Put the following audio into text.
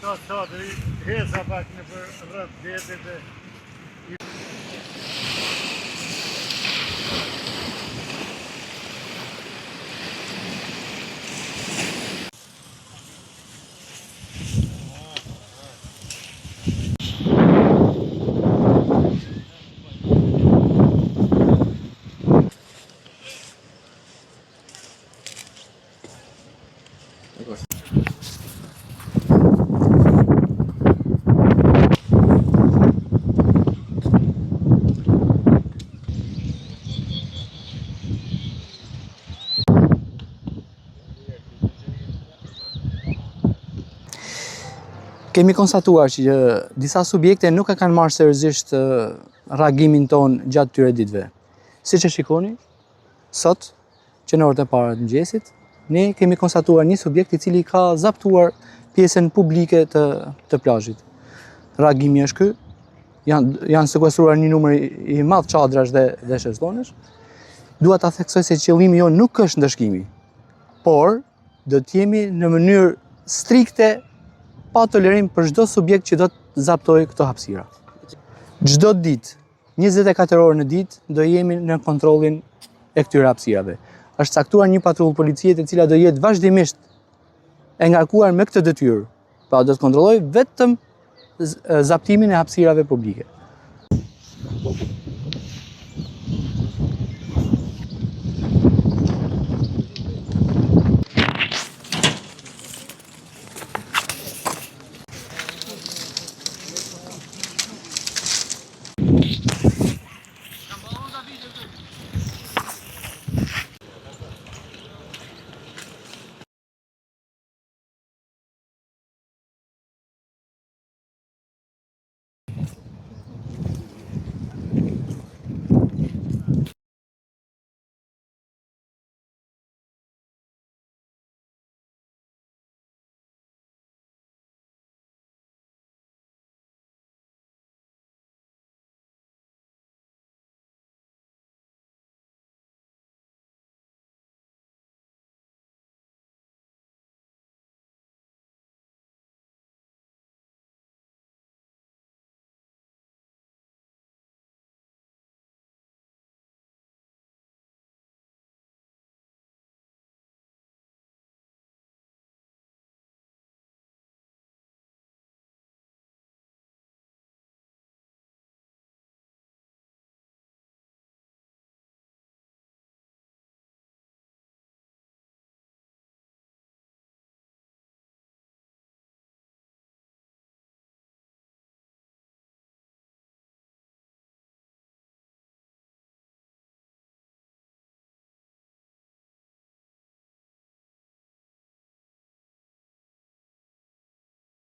Sa të heza pak në për rrët detit e... Kemi konstatuar që disa subjekte nuk e kanë marrë seriozisht reagimin ton gjatë këtyre ditëve. Siç e shikoni, sot, që në orët e para të mëngjesit, ne kemi konstatuar një subjekt i cili ka zaptuar pjesën publike të plazhit. Reagimi është ky. Janë sekuestruar një numër i madh çadrash dhe shezlonësh. Dua ta theksoj se qëllimi jon nuk është ndëshkimi, por do të jemi në mënyrë strikte pa tolerim për çdo subjekt që do të zaptojë këto hapësira. Çdo ditë, 24 orë në ditë, do jemi në kontrollin e këtyre hapësirave. Është caktuar një patrullë policie e cila do jetë vazhdimisht e ngarkuar me këtë detyrë. Pra do të kontrollojë vetëm zaptimin e hapësirave publike.